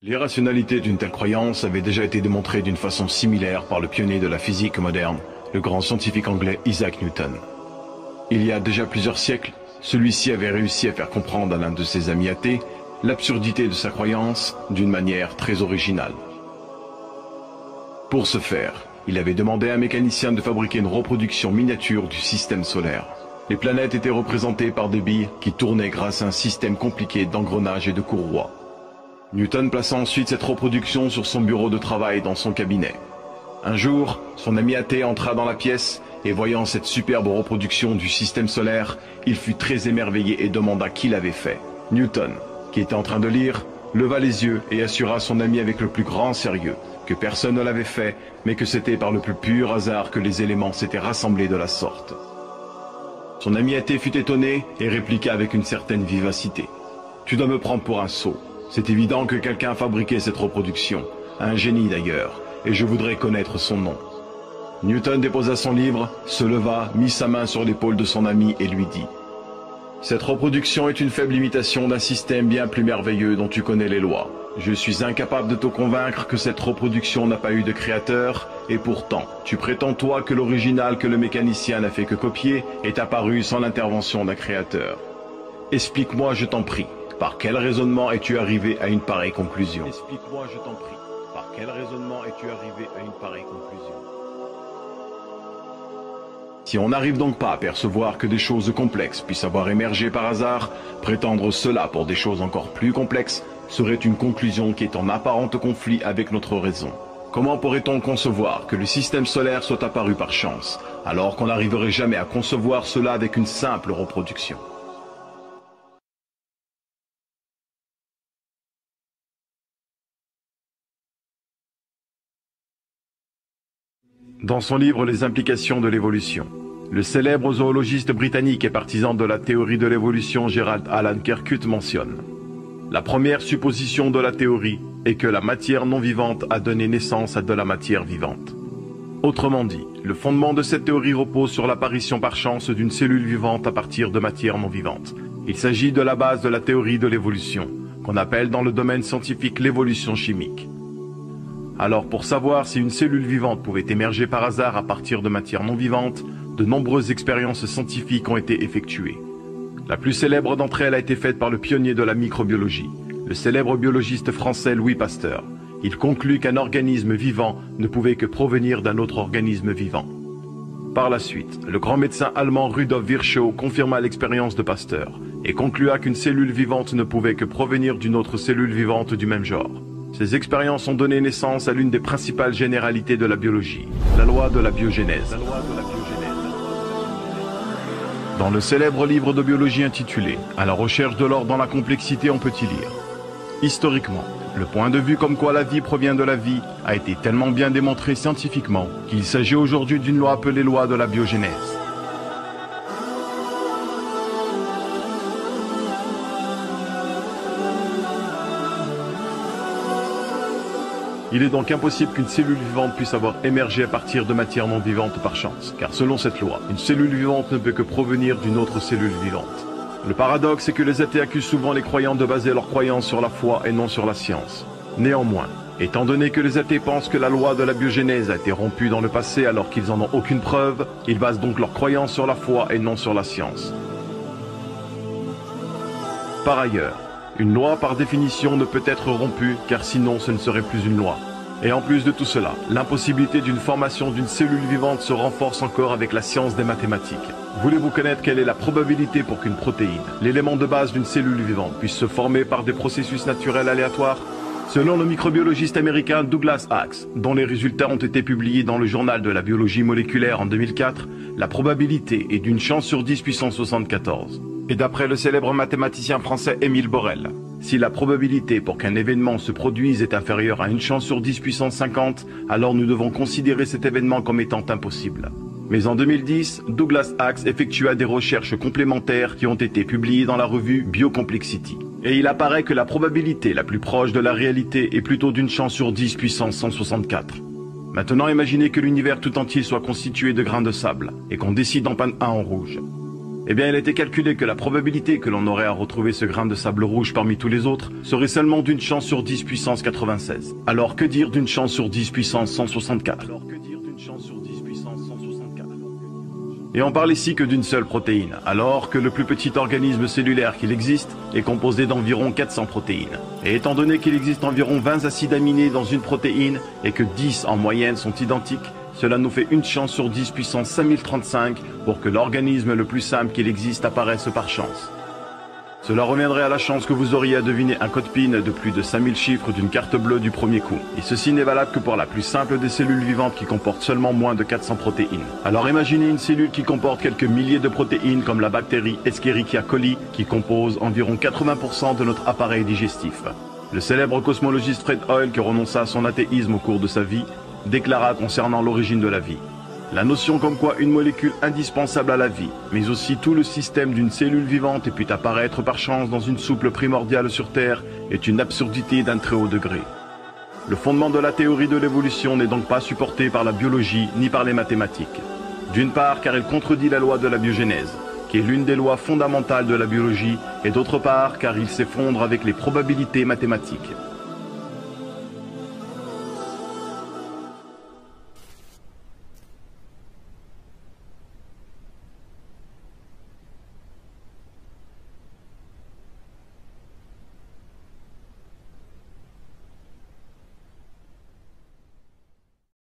L'irrationalité d'une telle croyance avait déjà été démontrée d'une façon similaire par le pionnier de la physique moderne, le grand scientifique anglais Isaac Newton. Il y a déjà plusieurs siècles, celui-ci avait réussi à faire comprendre à l'un de ses amis athées l'absurdité de sa croyance d'une manière très originale. Pour ce faire, il avait demandé à un mécanicien de fabriquer une reproduction miniature du système solaire. Les planètes étaient représentées par des billes qui tournaient grâce à un système compliqué d'engrenages et de courroies. Newton plaça ensuite cette reproduction sur son bureau de travail dans son cabinet. Un jour, son ami athée entra dans la pièce et voyant cette superbe reproduction du système solaire, il fut très émerveillé et demanda qui l'avait fait. Newton, qui était en train de lire, leva les yeux et assura son ami avec le plus grand sérieux que personne ne l'avait fait, mais que c'était par le plus pur hasard que les éléments s'étaient rassemblés de la sorte. Son ami athée fut étonné et répliqua avec une certaine vivacité. « Tu dois me prendre pour un sot. C'est évident que quelqu'un a fabriqué cette reproduction, un génie d'ailleurs, et je voudrais connaître son nom. » Newton déposa son livre, se leva, mit sa main sur l'épaule de son ami et lui dit « Cette reproduction est une faible imitation d'un système bien plus merveilleux dont tu connais les lois. Je suis incapable de te convaincre que cette reproduction n'a pas eu de créateur, et pourtant, tu prétends toi que l'original que le mécanicien n'a fait que copier est apparu sans l'intervention d'un créateur. Explique-moi, je t'en prie. Par quel raisonnement es-tu arrivé à une pareille conclusion? Explique-moi, je t'en prie. Par quel raisonnement es-tu arrivé à une pareille conclusion? Si on n'arrive donc pas à percevoir que des choses complexes puissent avoir émergé par hasard, prétendre cela pour des choses encore plus complexes serait une conclusion qui est en apparent conflit avec notre raison. Comment pourrait-on concevoir que le système solaire soit apparu par chance, alors qu'on n'arriverait jamais à concevoir cela avec une simple reproduction? Dans son livre Les implications de l'évolution, le célèbre zoologiste britannique et partisan de la théorie de l'évolution Gerald Alan Kerkut mentionne: la première supposition de la théorie est que la matière non vivante a donné naissance à de la matière vivante. Autrement dit, le fondement de cette théorie repose sur l'apparition par chance d'une cellule vivante à partir de matière non vivante. Il s'agit de la base de la théorie de l'évolution, qu'on appelle dans le domaine scientifique l'évolution chimique. Alors, pour savoir si une cellule vivante pouvait émerger par hasard à partir de matière non vivante, de nombreuses expériences scientifiques ont été effectuées. La plus célèbre d'entre elles a été faite par le pionnier de la microbiologie, le célèbre biologiste français Louis Pasteur. Il conclut qu'un organisme vivant ne pouvait que provenir d'un autre organisme vivant. Par la suite, le grand médecin allemand Rudolf Virchow confirma l'expérience de Pasteur et conclua qu'une cellule vivante ne pouvait que provenir d'une autre cellule vivante du même genre. Ces expériences ont donné naissance à l'une des principales généralités de la biologie, la loi de la biogénèse. Dans le célèbre livre de biologie intitulé « À la recherche de l'ordre dans la complexité », on peut y lire: historiquement, le point de vue comme quoi la vie provient de la vie a été tellement bien démontré scientifiquement qu'il s'agit aujourd'hui d'une loi appelée loi de la biogénèse. Il est donc impossible qu'une cellule vivante puisse avoir émergé à partir de matière non vivante par chance, car selon cette loi, une cellule vivante ne peut que provenir d'une autre cellule vivante. Le paradoxe est que les athées accusent souvent les croyants de baser leurs croyances sur la foi et non sur la science. Néanmoins, étant donné que les athées pensent que la loi de la biogénèse a été rompue dans le passé alors qu'ils n'en ont aucune preuve, ils basent donc leurs croyances sur la foi et non sur la science. Par ailleurs, une loi par définition ne peut être rompue car sinon ce ne serait plus une loi. Et en plus de tout cela, l'impossibilité d'une formation d'une cellule vivante se renforce encore avec la science des mathématiques. Voulez-vous connaître quelle est la probabilité pour qu'une protéine, l'élément de base d'une cellule vivante, puisse se former par des processus naturels aléatoires? Selon le microbiologiste américain Douglas Axe, dont les résultats ont été publiés dans le journal de la biologie moléculaire en 2004, la probabilité est d'une chance sur 10 puissance 74. Et d'après le célèbre mathématicien français Émile Borel, si la probabilité pour qu'un événement se produise est inférieure à une chance sur 10 puissance 50, alors nous devons considérer cet événement comme étant impossible. Mais en 2010, Douglas Axe effectua des recherches complémentaires qui ont été publiées dans la revue Biocomplexity. Et il apparaît que la probabilité la plus proche de la réalité est plutôt d'une chance sur 10 puissance 164. Maintenant, imaginez que l'univers tout entier soit constitué de grains de sable et qu'on décide d'en peindre un en rouge. Eh bien, il a été calculé que la probabilité que l'on aurait à retrouver ce grain de sable rouge parmi tous les autres serait seulement d'une chance sur 10 puissance 96. Alors que dire d'une chance sur 10 puissance 164? Et on parle ici que d'une seule protéine, alors que le plus petit organisme cellulaire qu'il existe est composé d'environ 400 protéines. Et étant donné qu'il existe environ 20 acides aminés dans une protéine et que 10 en moyenne sont identiques, cela nous fait une chance sur 10 puissance 5035 pour que l'organisme le plus simple qu'il existe apparaisse par chance. Cela reviendrait à la chance que vous auriez à deviner un code PIN de plus de 5000 chiffres d'une carte bleue du premier coup. Et ceci n'est valable que pour la plus simple des cellules vivantes qui comportent seulement moins de 400 protéines. Alors imaginez une cellule qui comporte quelques milliers de protéines comme la bactérie Escherichia coli qui compose environ 80% de notre appareil digestif. Le célèbre cosmologiste Fred Hoyle, qui renonça à son athéisme au cours de sa vie, déclara concernant l'origine de la vie: la notion comme quoi une molécule indispensable à la vie, mais aussi tout le système d'une cellule vivante ait pu apparaître par chance dans une soupe primordiale sur Terre est une absurdité d'un très haut degré. Le fondement de la théorie de l'évolution n'est donc pas supporté par la biologie ni par les mathématiques. D'une part car elle contredit la loi de la biogénèse, qui est l'une des lois fondamentales de la biologie, et d'autre part car il s'effondre avec les probabilités mathématiques.